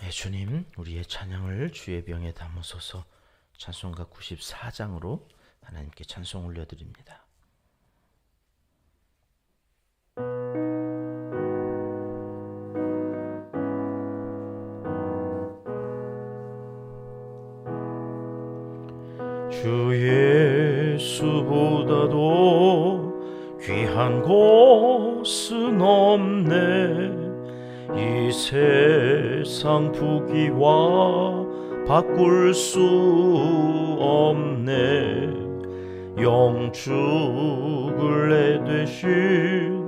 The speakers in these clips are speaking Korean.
주님, 우리의 찬양을 주의 병에 담으소서. 찬송가 94장으로 하나님께 찬송 올려드립니다. 주 예수보다도 귀한 곳은 없네. 이 세상 부귀와 바꿀 수 없네. 영축을 내되신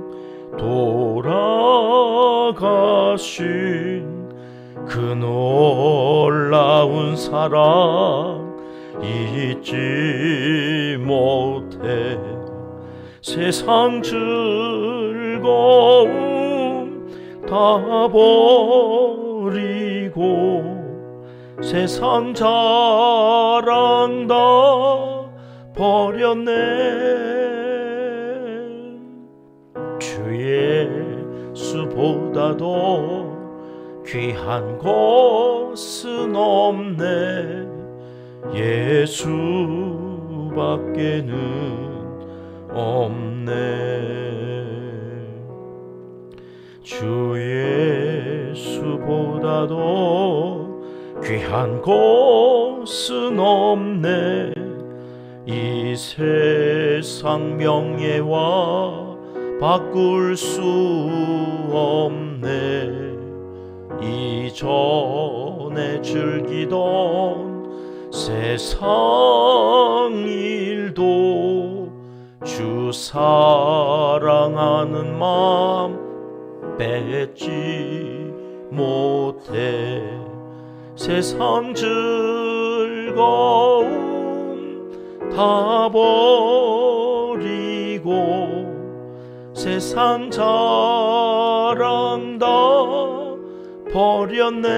돌아가신 그 놀라운 사랑 잊지 못해. 세상 즐거움 다 버리고 세상 자랑 다 버렸네. 주 예수보다도 귀한 곳은 없네. 예수밖에는 없네. 주 예수보다도 귀한 곳은 없네. 이 세상 명예와 바꿀 수 없네. 이전에 즐기던 세상 일도 주 사랑하는 마음 뺏지 못해. 세상 즐거움 다 버리고 세상 자랑 다 버렸네.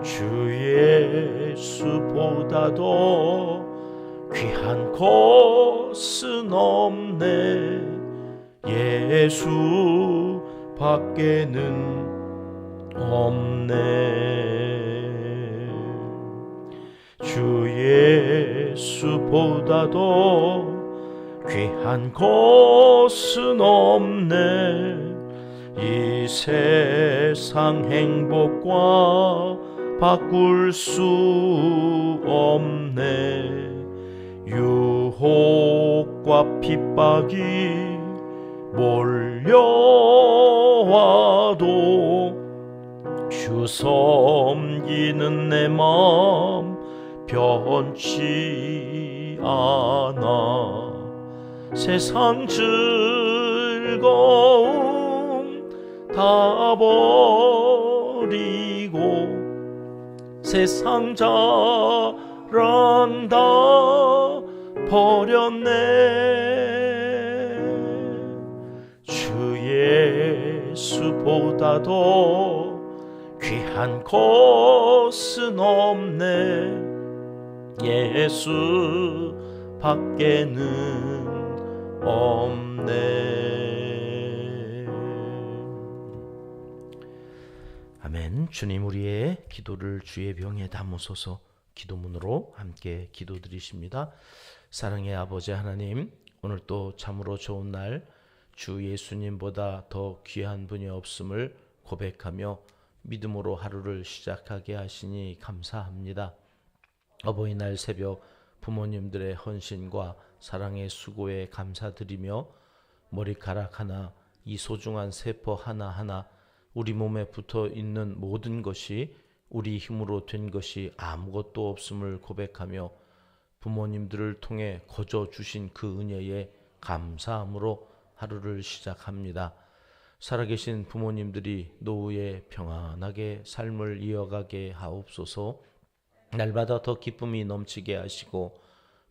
주 예수보다도 귀한 곳은 없네. 예수밖에는 없네. 주 예수보다도 귀한 곳은 없네. 이 세상 행복과 바꿀 수 없네. 유혹과 핍박이 몰려와도 주 섬기는 내 마음 변치 않아. 세상 즐거움 다 버리고 세상 자랑 다 버렸네. 예수보다도 귀한 곳은 없네. 예수밖에는 없네. 아멘. 주님, 우리의 기도를 주의 병에 담으소서. 기도문으로 함께 기도드리십니다. 사랑의 아버지 하나님, 오늘 또 참으로 좋은 날, 주 예수님보다 더 귀한 분이 없음을 고백하며 믿음으로 하루를 시작하게 하시니 감사합니다. 어버이날 새벽 부모님들의 헌신과 사랑의 수고에 감사드리며 머리카락 하나, 이 소중한 세포 하나하나, 우리 몸에 붙어 있는 모든 것이 우리 힘으로 된 것이 아무것도 없음을 고백하며 부모님들을 통해 거저 주신 그 은혜에 감사함으로 하루를 시작합니다. 살아계신 부모님들이 노후에 평안하게 삶을 이어가게 하옵소서. 날마다 더 기쁨이 넘치게 하시고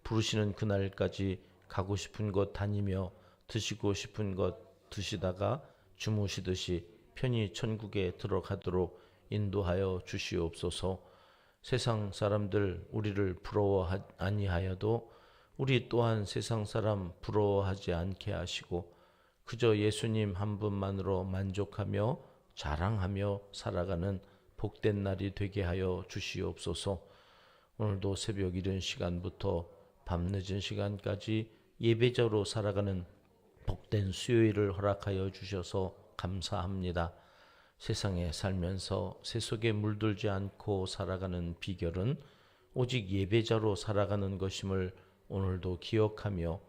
부르시는 그날까지 가고 싶은 곳 다니며 드시고 싶은 것 드시다가 주무시듯이 편히 천국에 들어가도록 인도하여 주시옵소서. 세상 사람들 우리를 부러워 아니하여도 우리 또한 세상 사람 부러워하지 않게 하시고 그저 예수님 한 분만으로 만족하며 자랑하며 살아가는 복된 날이 되게 하여 주시옵소서. 오늘도 새벽 이른 시간부터 밤늦은 시간까지 예배자로 살아가는 복된 수요일을 허락하여 주셔서 감사합니다. 세상에 살면서 세속에 물들지 않고 살아가는 비결은 오직 예배자로 살아가는 것임을 오늘도 기억하며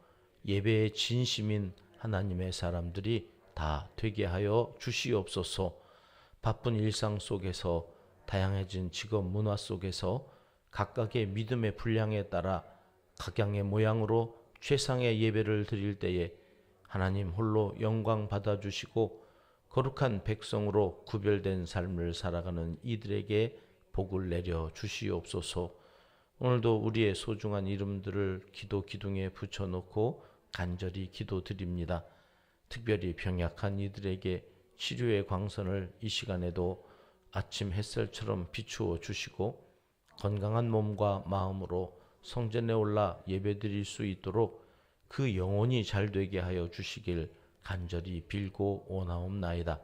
예배의 진심인 하나님의 사람들이 다 되게 하여 주시옵소서. 바쁜 일상 속에서 다양해진 직업 문화 속에서 각각의 믿음의 분량에 따라 각양의 모양으로 최상의 예배를 드릴 때에 하나님 홀로 영광 받아주시고 거룩한 백성으로 구별된 삶을 살아가는 이들에게 복을 내려 주시옵소서. 오늘도 우리의 소중한 이름들을 기도 기둥에 붙여놓고 간절히 기도드립니다. 특별히 병약한 이들에게 치료의 광선을 이 시간에도 아침 햇살처럼 비추어 주시고 건강한 몸과 마음으로 성전에 올라 예배드릴 수 있도록 그 영혼이 잘 되게 하여 주시길 간절히 빌고 원하옵나이다.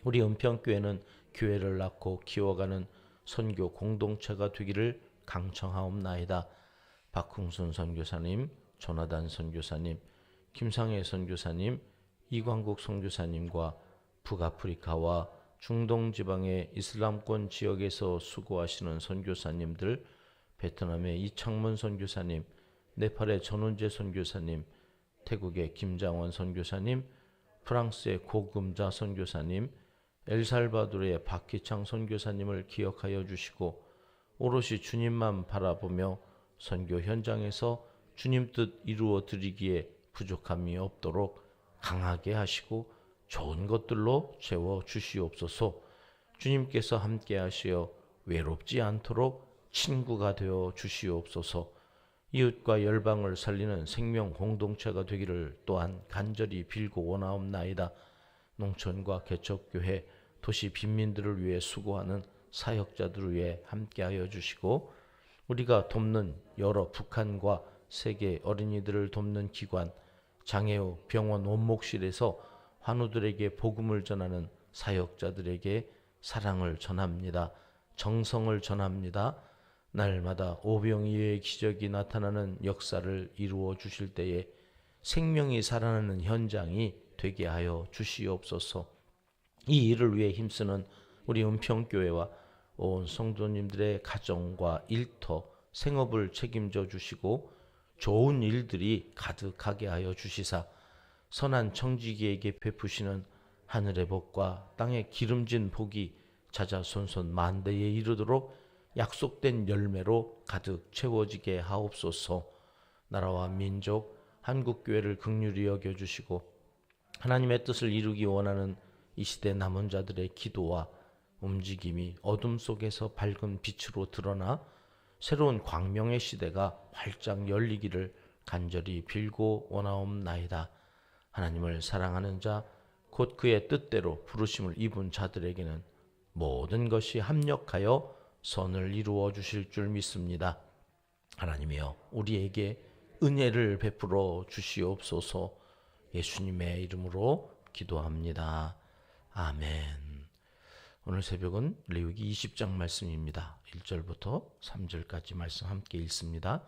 우리 은평교회는 교회를 낳고 키워가는 선교 공동체가 되기를 강청하옵나이다. 박흥순 선교사님, 조나단 선교사님, 김상혜 선교사님, 이광국 선교사님과 북아프리카와 중동 지방의 이슬람권 지역에서 수고하시는 선교사님들, 베트남의 이창문 선교사님, 네팔의 전원재 선교사님, 태국의 김장원 선교사님, 프랑스의 고금자 선교사님, 엘살바도르의 박희창 선교사님을 기억하여 주시고 오롯이 주님만 바라보며 선교 현장에서 주님 뜻 이루어 드리기에 부족함이 없도록 강하게 하시고 좋은 것들로 채워 주시옵소서. 주님께서 함께 하시어 외롭지 않도록 친구가 되어 주시옵소서. 이웃과 열방을 살리는 생명 공동체가 되기를 또한 간절히 빌고 원하옵나이다. 농촌과 개척교회, 도시 빈민들을 위해 수고하는 사역자들을 위해 함께하여 주시고 우리가 돕는 여러 북한과 세계 어린이들을 돕는 기관, 장애우 병원 원목실에서 환우들에게 복음을 전하는 사역자들에게 사랑을 전합니다. 정성을 전합니다. 날마다 오병이어의 기적이 나타나는 역사를 이루어 주실 때에 생명이 살아나는 현장이 되게 하여 주시옵소서. 이 일을 위해 힘쓰는 우리 은평교회와 온 성도님들의 가정과 일터, 생업을 책임져 주시고 좋은 일들이 가득하게 하여 주시사 선한 청지기에게 베푸시는 하늘의 복과 땅의 기름진 복이 자자손손 만대에 이르도록 약속된 열매로 가득 채워지게 하옵소서. 나라와 민족, 한국교회를 긍휼히 여겨주시고 하나님의 뜻을 이루기 원하는 이 시대 남은 자들의 기도와 움직임이 어둠 속에서 밝은 빛으로 드러나 새로운 광명의 시대가 활짝 열리기를 간절히 빌고 원하옵나이다. 하나님을 사랑하는 자, 곧 그의 뜻대로 부르심을 입은 자들에게는 모든 것이 합력하여 선을 이루어 주실 줄 믿습니다. 하나님이여 우리에게 은혜를 베풀어 주시옵소서. 예수님의 이름으로 기도합니다. 아멘. 오늘 새벽은 레위기 20장 말씀입니다. 1절부터 3절까지 말씀 함께 읽습니다.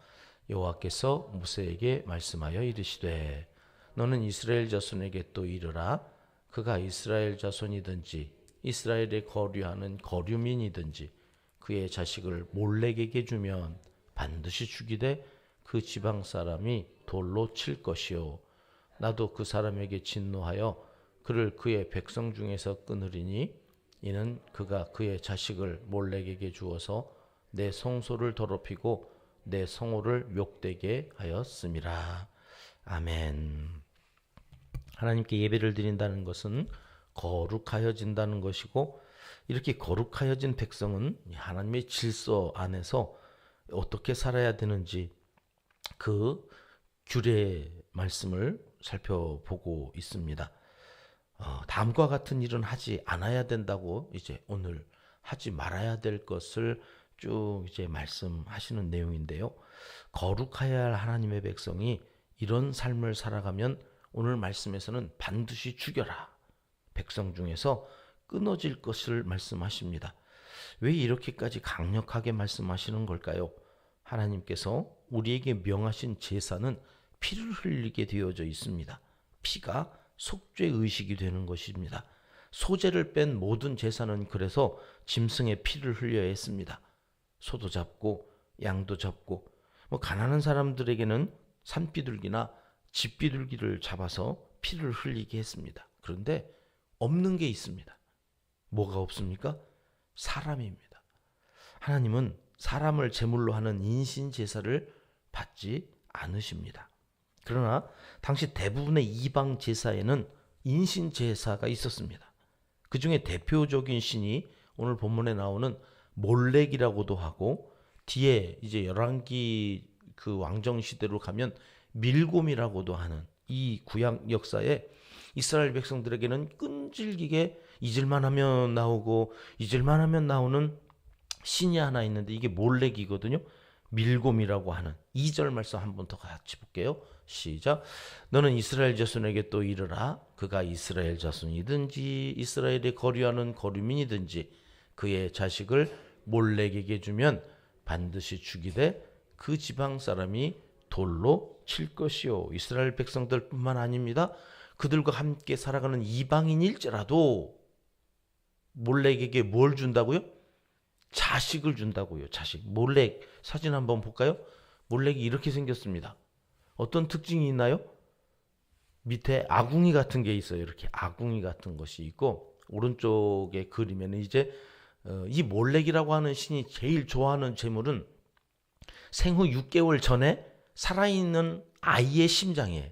여호와께서 모세에게 말씀하여 이르시되 너는 이스라엘 자손에게 또 이르라. 그가 이스라엘 자손이든지 이스라엘에 거류하는 거류민이든지 그의 자식을 몰렉에게 주면 반드시 죽이되 그 지방 사람이 돌로 칠 것이요 나도 그 사람에게 진노하여 그를 그의 백성 중에서 끊으리니 이는 그가 그의 자식을 몰렉에게 주어서 내 성소를 더럽히고 내 성호를 욕되게 하였음이라. 아멘. 하나님께 예배를 드린다는 것은 거룩하여진다는 것이고 이렇게 거룩하여진 백성은 하나님의 질서 안에서 어떻게 살아야 되는지 그 규례 말씀을 살펴보고 있습니다. 다음과 같은 일은 하지 않아야 된다고 이제 오늘 하지 말아야 될 것을 쭉 이제 말씀하시는 내용인데요. 거룩해야 할 하나님의 백성이 이런 삶을 살아가면 오늘 말씀에서는 반드시 죽여라. 백성 중에서 끊어질 것을 말씀하십니다. 왜 이렇게까지 강력하게 말씀하시는 걸까요? 하나님께서 우리에게 명하신 제사는 피를 흘리게 되어져 있습니다. 피가 속죄 의식이 되는 것입니다. 소재를 뺀 모든 제사는 그래서 짐승의 피를 흘려야 했습니다. 소도 잡고 양도 잡고 가난한 사람들에게는 산비둘기나 집비둘기를 잡아서 피를 흘리게 했습니다. 그런데 없는 게 있습니다. 뭐가 없습니까? 사람입니다. 하나님은 사람을 제물로 하는 인신 제사를 받지 않으십니다. 그러나 당시 대부분의 이방 제사에는 인신 제사가 있었습니다. 그 중에 대표적인 신이 오늘 본문에 나오는 몰렉이라고도 하고, 뒤에 이제 열왕기 그 왕정 시대로 가면 밀곰이라고도 하는, 이 구약 역사에 이스라엘 백성들에게는 끈질기게 잊을만 하면 나오고 잊을만 하면 나오는 신이 하나 있는데, 이게 몰렉이거든요. 밀곰이라고 하는 2절 말씀 한 번 더 같이 볼게요. 시작. 너는 이스라엘 자손에게 또 이르라. 그가 이스라엘 자손이든지 이스라엘에 거류하는 거류민이든지 그의 자식을 몰렉에게 주면 반드시 죽이되 그 지방 사람이 돌로 칠 것이요. 이스라엘 백성들뿐만 아닙니다. 그들과 함께 살아가는 이방인일지라도 몰렉에게 뭘 준다고요? 자식을 준다고요. 자식. 몰렉 사진 한번 볼까요? 몰렉이 이렇게 생겼습니다. 어떤 특징이 있나요? 밑에 아궁이 같은 게 있어요. 이렇게 아궁이 같은 것이 있고, 오른쪽에 그림에는 이제 이 몰렉이라고 하는 신이 제일 좋아하는 제물은 생후 6개월 전에 살아있는 아이의 심장이에요.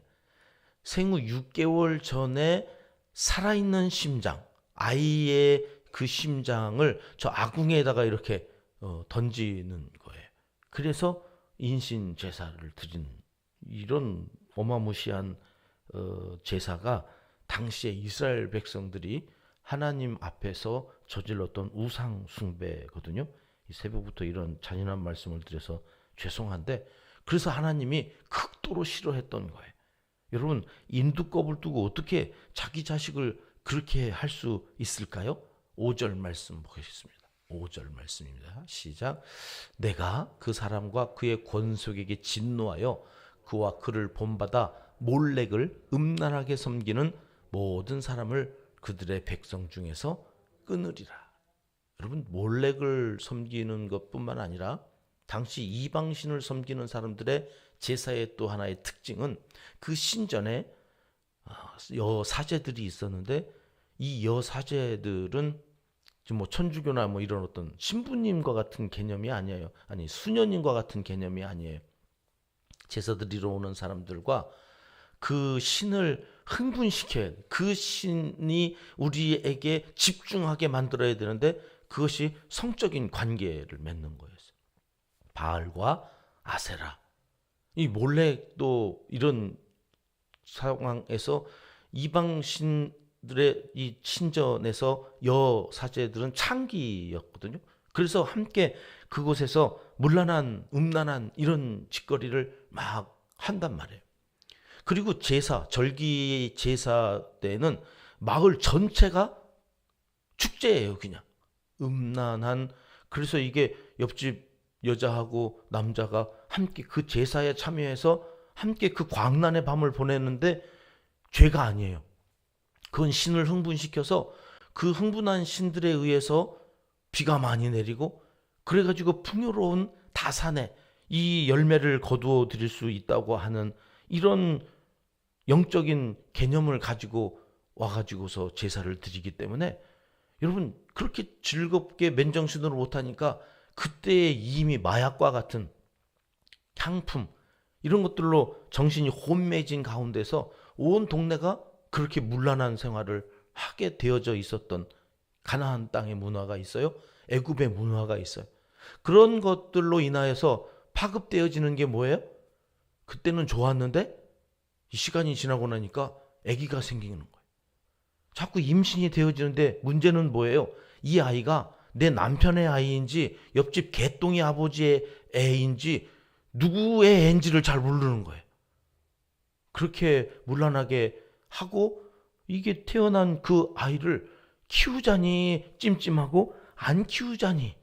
생후 6개월 전에 살아있는 심장, 아이의 그 심장을 저 아궁이에다가 이렇게 던지는 거예요. 그래서 인신 제사를 드린, 이런 어마무시한 제사가 당시에 이스라엘 백성들이 하나님 앞에서 저질렀던 우상 숭배거든요. 이 새벽부터 이런 잔인한 말씀을 드려서 죄송한데, 그래서 하나님이 극도로 싫어했던 거예요. 여러분, 인두껍을 두고 어떻게 자기 자식을 그렇게 할 수 있을까요? 5절 말씀 보겠습니다. 5절 말씀입니다. 시작. 내가 그 사람과 그의 권속에게 진노하여 그와 그를 본받아 몰렉을 음란하게 섬기는 모든 사람을 그들의 백성 중에서 끊으리라. 여러분, 몰렉을 섬기는 것뿐만 아니라 당시 이방신을 섬기는 사람들의 제사의 또 하나의 특징은 그 신전에 여사제들이 있었는데, 이 여사제들은 뭐 천주교나 뭐 이런 어떤 신부님과 같은 개념이 아니에요. 아니, 수녀님과 같은 개념이 아니에요. 제사 드리러 오는 사람들과 그 신을 흥분시켜야 돼. 그 신이 우리에게 집중하게 만들어야 되는데, 그것이 성적인 관계를 맺는 거였어요. 바알과 아세라. 이 몰렉도 이런 상황에서 이방신들의 이 신전에서 여사제들은 창기였거든요. 그래서 함께 그곳에서 문란한, 음란한 이런 짓거리를 막 한단 말이에요. 그리고 제사, 절기 제사 때는 마을 전체가 축제예요. 그냥 음란한, 그래서 이게 옆집 여자하고 남자가 함께 그 제사에 참여해서 함께 그 광란의 밤을 보내는데 죄가 아니에요. 그건 신을 흥분시켜서 그 흥분한 신들에 의해서 비가 많이 내리고, 그래가지고 풍요로운 다산에 이 열매를 거두어 드릴 수 있다고 하는 이런 영적인 개념을 가지고 와가지고서 제사를 드리기 때문에, 여러분, 그렇게 즐겁게 맨정신으로 못하니까 그때에 이미 마약과 같은 향품 이런 것들로 정신이 혼매진 가운데서 온 동네가 그렇게 문란한 생활을 하게 되어져 있었던 가나안 땅의 문화가 있어요. 애굽의 문화가 있어요. 그런 것들로 인하여서 파급되어지는 게 뭐예요? 그때는 좋았는데 이 시간이 지나고 나니까 아기가 생기는 거예요. 자꾸 임신이 되어지는데 문제는 뭐예요? 이 아이가 내 남편의 아이인지 옆집 개똥이 아버지의 애인지 누구의 애인지를 잘 모르는 거예요. 그렇게 문란하게 하고, 이게 태어난 그 아이를 키우자니 찜찜하고 안 키우자니.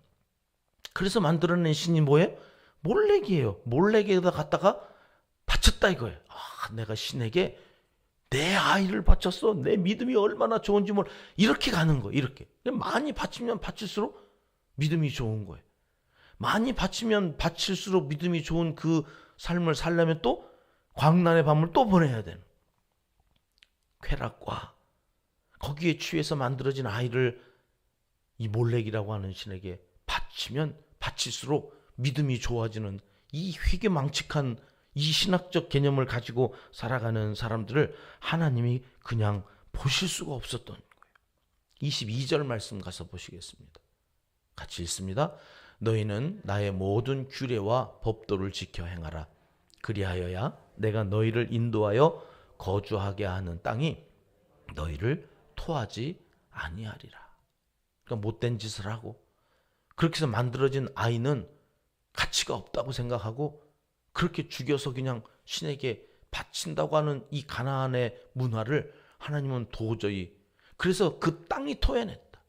그래서 만들어낸 신이 뭐예요? 몰래기예요. 몰래기에다 갖다가 바쳤다 이거예요. 내가 신에게 내 아이를 바쳤어. 내 믿음이 얼마나 좋은지 이렇게 가는 거예요. 이렇게. 많이 바치면 바칠수록 믿음이 좋은 거예요. 많이 바치면 바칠수록 믿음이 좋은 그 삶을 살려면 또 광란의 밤을 또 보내야 되는. 쾌락과 거기에 취해서 만들어진 아이를 이 몰렉이라고 하는 신에게 바치면 바칠수록 믿음이 좋아지는 이 희귀망측한 이 신학적 개념을 가지고 살아가는 사람들을 하나님이 그냥 보실 수가 없었던 거예요. 22절 말씀 가서 보시겠습니다. 같이 읽습니다. 너희는 나의 모든 규례와 법도를 지켜 행하라. 그리하여야 내가 너희를 인도하여 거주하게 하는 땅이 너희를 토하지 아니하리라. 그러니까 못된 짓을 하고 그렇게 해서 만들어진 아이는 가치가 없다고 생각하고 그렇게 죽여서 그냥 신에게 바친다고 하는 이 가나안의 문화를 하나님은 도저히, 그래서 그 땅이 토해냈다.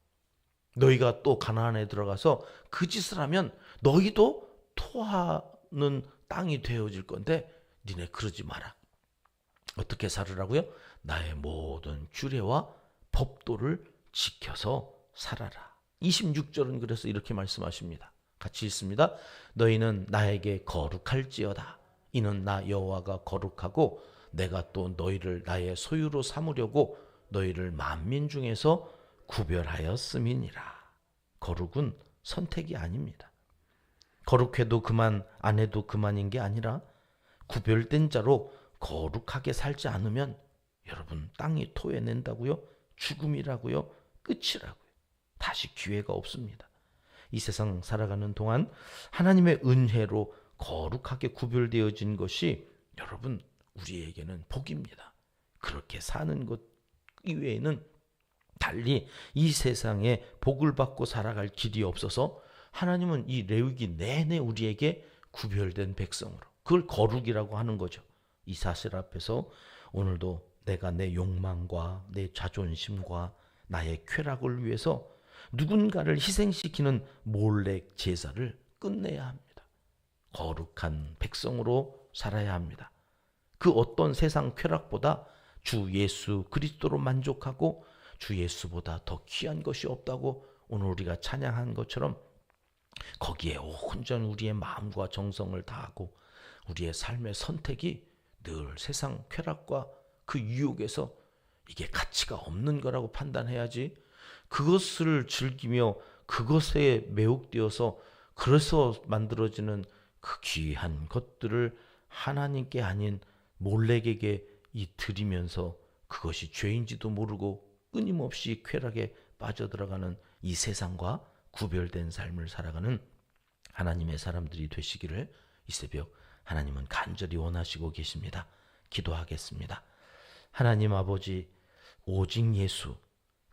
너희가 또 가나안에 들어가서 그 짓을 하면 너희도 토하는 땅이 되어질 건데 니네 그러지 마라. 어떻게 살으라고요? 나의 모든 규례와 법도를 지켜서 살아라. 26절은 그래서 이렇게 말씀하십니다. 같이 읽습니다. 너희는 나에게 거룩할지어다. 이는 나 여호와가 거룩하고 내가 또 너희를 나의 소유로 삼으려고 너희를 만민 중에서 구별하였음이니라. 거룩은 선택이 아닙니다. 거룩해도 그만, 안 해도 그만인 게 아니라 구별된 자로 거룩하게 살지 않으면 여러분 땅이 토해낸다고요? 죽음이라고요? 끝이라고요. 다시 기회가 없습니다. 이 세상 살아가는 동안 하나님의 은혜로 거룩하게 구별되어진 것이 여러분 우리에게는 복입니다. 그렇게 사는 것 이외에는 달리 이 세상에 복을 받고 살아갈 길이 없어서 하나님은 이 레위기 내내 우리에게 구별된 백성으로, 그걸 거룩이라고 하는 거죠. 이 사실 앞에서 오늘도 내가 내 욕망과 내 자존심과 나의 쾌락을 위해서 누군가를 희생시키는 몰렉 제사를 끝내야 합니다. 거룩한 백성으로 살아야 합니다. 그 어떤 세상 쾌락보다 주 예수 그리스도로 만족하고 주 예수보다 더 귀한 것이 없다고 오늘 우리가 찬양한 것처럼 거기에 온전 우리의 마음과 정성을 다하고 우리의 삶의 선택이 늘 세상 쾌락과 그 유혹에서 이게 가치가 없는 거라고 판단해야지, 그것을 즐기며 그것에 매혹되어서 그래서 만들어지는 그 귀한 것들을 하나님께 아닌 몰렉에게 드리면서 그것이 죄인지도 모르고 끊임없이 쾌락에 빠져들어가는 이 세상과 구별된 삶을 살아가는 하나님의 사람들이 되시기를 이 새벽 하나님은 간절히 원하시고 계십니다. 기도하겠습니다. 하나님 아버지, 오직 예수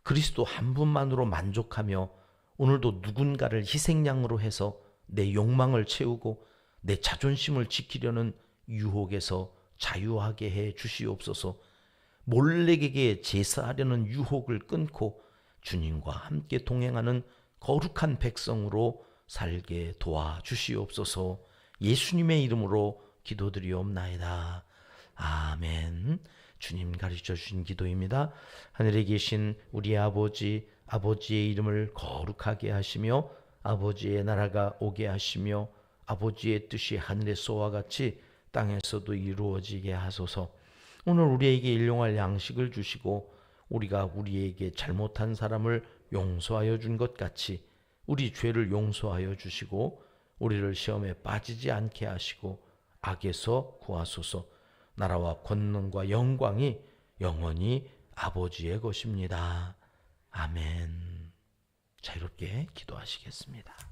그리스도 한 분만으로 만족하며 오늘도 누군가를 희생양으로 해서 내 욕망을 채우고 내 자존심을 지키려는 유혹에서 자유하게 해 주시옵소서. 몰렉에게 제사하려는 유혹을 끊고 주님과 함께 동행하는 거룩한 백성으로 살게 도와주시옵소서. 예수님의 이름으로 기도드리옵나이다. 아멘. 주님 가르쳐 주신 기도입니다. 하늘에 계신 우리 아버지, 아버지의 이름을 거룩하게 하시며 아버지의 나라가 오게 하시며 아버지의 뜻이 하늘에서와 같이 땅에서도 이루어지게 하소서. 오늘 우리에게 일용할 양식을 주시고 우리가 우리에게 잘못한 사람을 용서하여 준 것 같이 우리 죄를 용서하여 주시고 우리를 시험에 빠지지 않게 하시고 악에서 구하소서. 나라와 권능과 영광이 영원히 아버지의 것입니다. 아멘. 자유롭게 기도하시겠습니다.